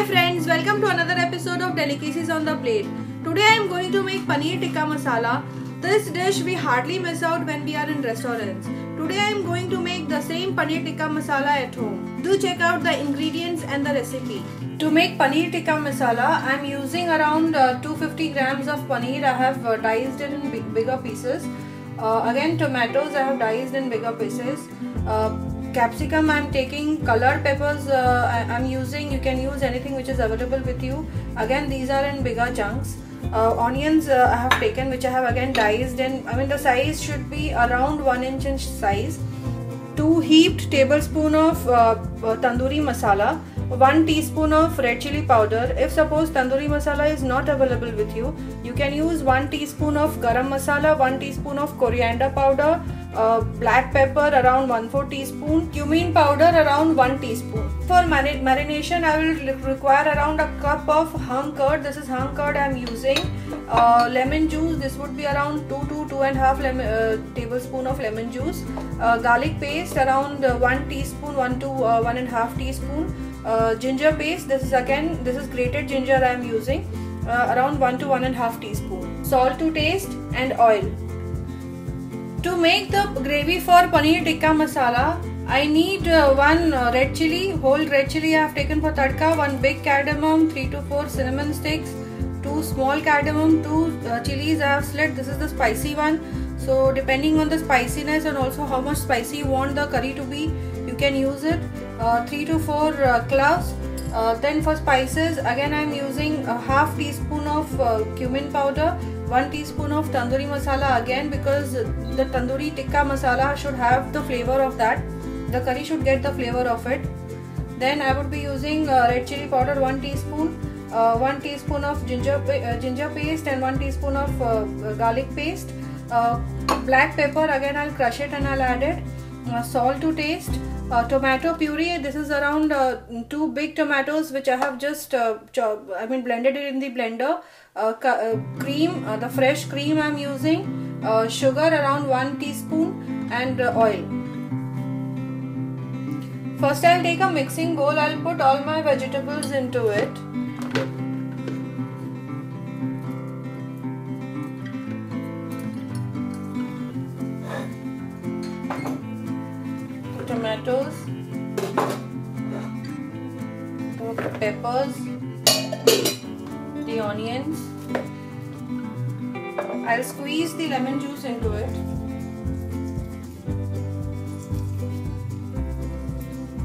Hi friends, welcome to another episode of Delicacies on the Plate. Today I am going to make Paneer Tikka Masala. This dish we hardly miss out when we are in restaurants. Today I am going to make the same Paneer Tikka Masala at home. Do check out the ingredients and the recipe. To make Paneer Tikka Masala, I am using around 250 grams of paneer. I have diced it in bigger pieces. Again, tomatoes I have diced in bigger pieces. Capsicum I am taking, colored peppers I am using. You can use anything which is available with you. Again, these are in bigger chunks. Onions I have taken, which I have again diced in. The size should be around 1 inch in size. 2 heaped tablespoon of tandoori masala. 1 teaspoon of red chili powder. If suppose tandoori masala is not available with you, you can use 1 teaspoon of garam masala, 1 teaspoon of coriander powder, black pepper around 1/4 teaspoon, cumin powder around 1 teaspoon. For marination, I will require around a cup of hung curd. This is hung curd I am using. Lemon juice, this would be around 2 to 2.5 tablespoon of lemon juice. Garlic paste around 1 teaspoon, 1 to 1.5 teaspoon. Ginger paste, this is grated ginger I am using, around 1 to 1.5 teaspoon. Salt to taste and oil. To make the gravy for Paneer Tikka Masala, I need 1 red chili, whole red chili I have taken for tadka, 1 big cardamom, 3 to 4 cinnamon sticks, 2 small cardamom, 2 chilies I have slit. This is the spicy one. So depending on the spiciness and also how much spicy you want the curry to be, you can use it. 3 to 4 cloves. Then for spices, again I am using a half teaspoon of cumin powder, 1 teaspoon of tandoori masala, again because the tandoori tikka masala should have the flavor of that. The curry should get the flavor of it. Then I would be using red chili powder 1 teaspoon, 1 teaspoon of ginger paste and 1 teaspoon of garlic paste. Black pepper, again I'll crush it and I'll add it. Salt to taste. Tomato puree, this is around 2 big tomatoes which I have just blended it in the blender. Cream, the fresh cream I am using. Sugar around 1 teaspoon and oil. First I'll take a mixing bowl. I'll put all my vegetables into it. Tomatoes, the peppers, the onions. I'll squeeze the lemon juice into it.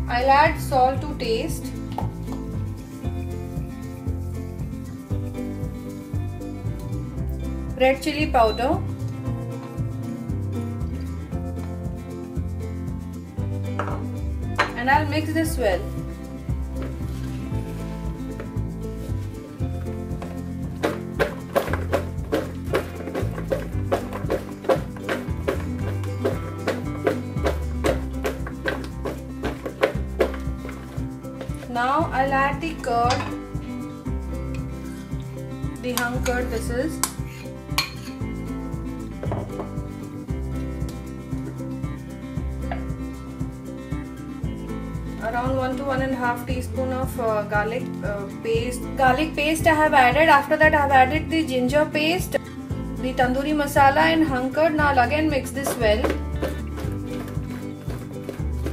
I'll add salt to taste. Red chili powder. And I'll mix this well. Now I'll add the curd, the hung curd this is. Around 1 to 1.5 teaspoon of garlic paste. Garlic paste I have added. After that I have added the ginger paste, the tandoori masala and hung curd. Now I'll again mix this well.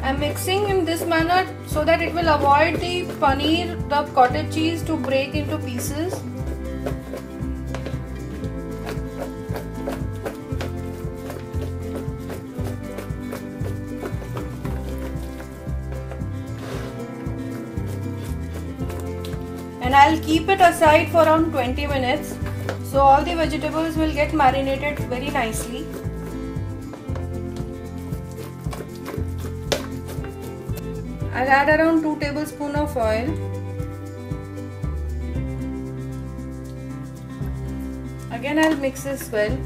I am mixing in this manner so that it will avoid the paneer, the cottage cheese to break into pieces. And I'll keep it aside for around 20 minutes so all the vegetables will get marinated very nicely. I'll add around 2 tablespoons of oil. Again I'll mix this well.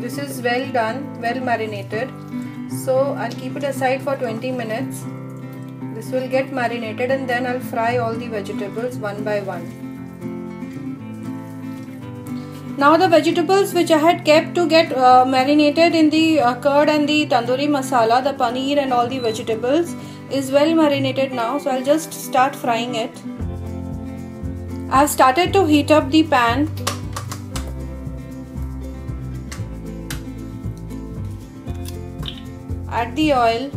This is well done, well marinated. So I'll keep it aside for 20 minutes. This will get marinated and then I'll fry all the vegetables one by one. Now the vegetables which I had kept to get marinated in the curd and the tandoori masala, the paneer and all the vegetables is well marinated now. So I'll just start frying it. I've started to heat up the pan. Add the oil.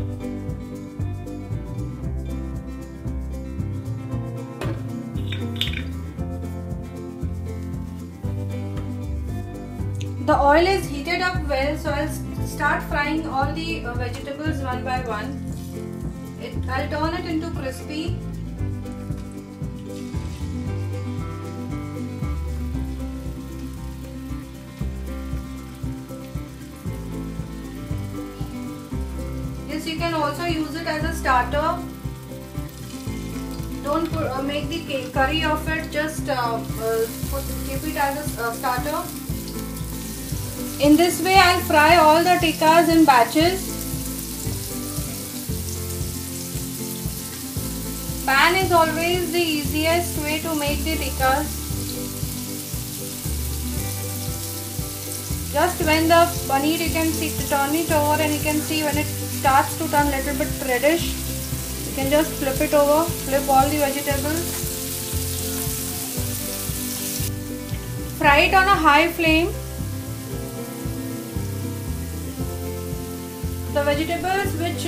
The oil is heated up well, so I'll start frying all the vegetables one by one. I'll turn it into crispy. Yes, you can also use it as a starter. Don't make the curry of it, just keep it as a starter. In this way, I'll fry all the tikkas in batches. Pan is always the easiest way to make the tikkas. Just when the paneer, you can see, turn it over and you can see when it starts to turn a little bit reddish, you can just flip it over, flip all the vegetables. Fry it on a high flame. The vegetables which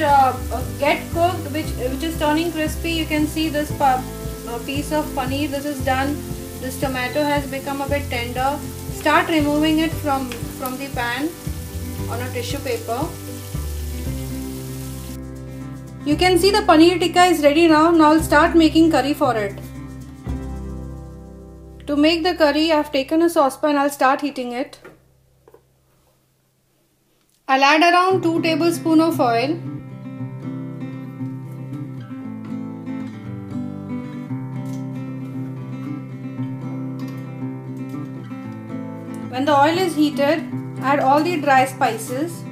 get cooked, which is turning crispy, you can see this piece of paneer, this is done. This tomato has become a bit tender. Start removing it from the pan on a tissue paper. You can see the paneer tikka is ready now. Now I'll start making curry for it. To make the curry, I've taken a saucepan. I'll start heating it. I'll add around 2 tablespoons of oil. When the oil is heated, add all the dry spices.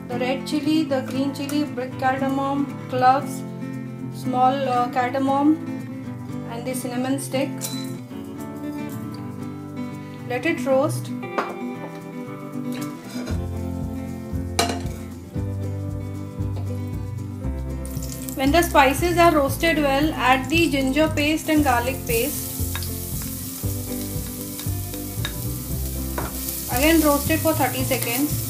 The red chili, the green chili, brick cardamom, cloves, small cardamom and the cinnamon stick. Let it roast. When the spices are roasted well, add the ginger paste and garlic paste. Again roast it for 30 seconds.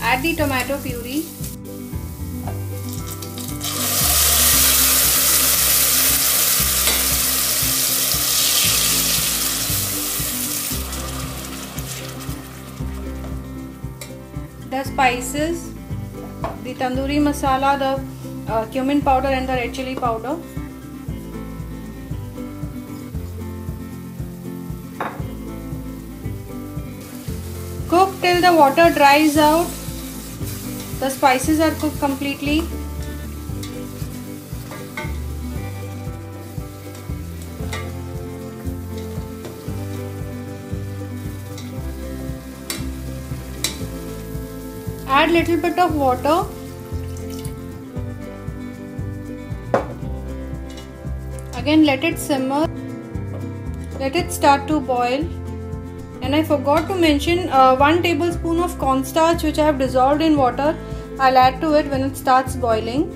Add the tomato puree. The spices, the tandoori masala, the cumin powder and the red chili powder. Cook till the water dries out. The spices are cooked completely. Add little bit of water. Again let it simmer. Let it start to boil. And I forgot to mention 1 tablespoon of cornstarch which I have dissolved in water. I'll add to it when it starts boiling.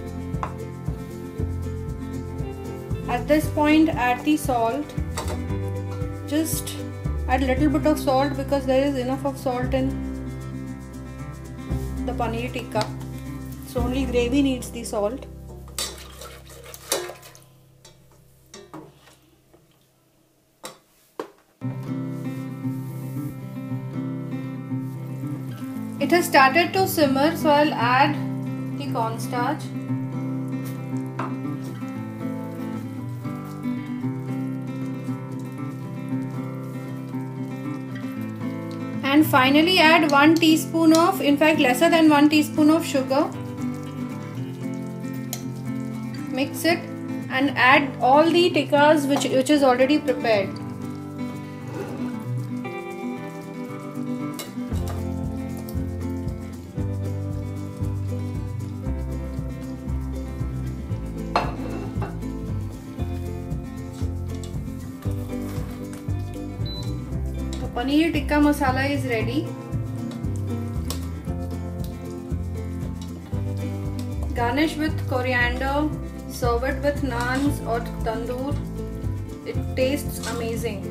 At this point add the salt. Just add a little bit of salt because there is enough of salt in the paneer tikka. So only gravy needs the salt. It has started to simmer, so I'll add the cornstarch. And finally add 1 teaspoon of, in fact lesser than 1 teaspoon of sugar. Mix it and add all the tikkas which is already prepared. The paneer tikka masala is ready. Garnish with coriander, serve it with naans or tandoor. It tastes amazing.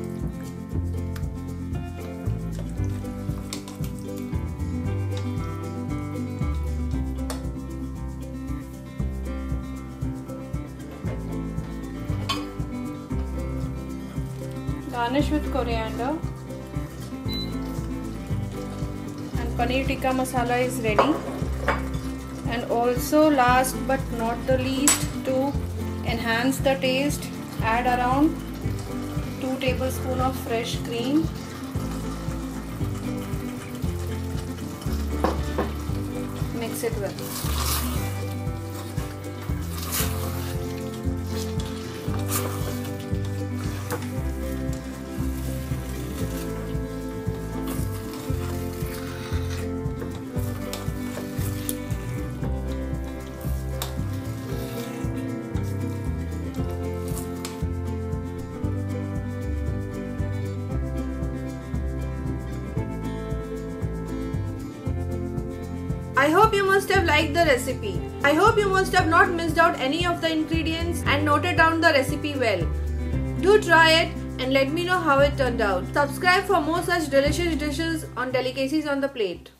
Garnish with coriander. And paneer tikka masala is ready. And also, last but not the least, to enhance the taste, add around 2 tablespoons of fresh cream. Mix it well. I hope you must have liked the recipe. I hope you must have not missed out any of the ingredients and noted down the recipe well. Do try it and let me know how it turned out. Subscribe for more such delicious dishes on Delicacies on the Plate.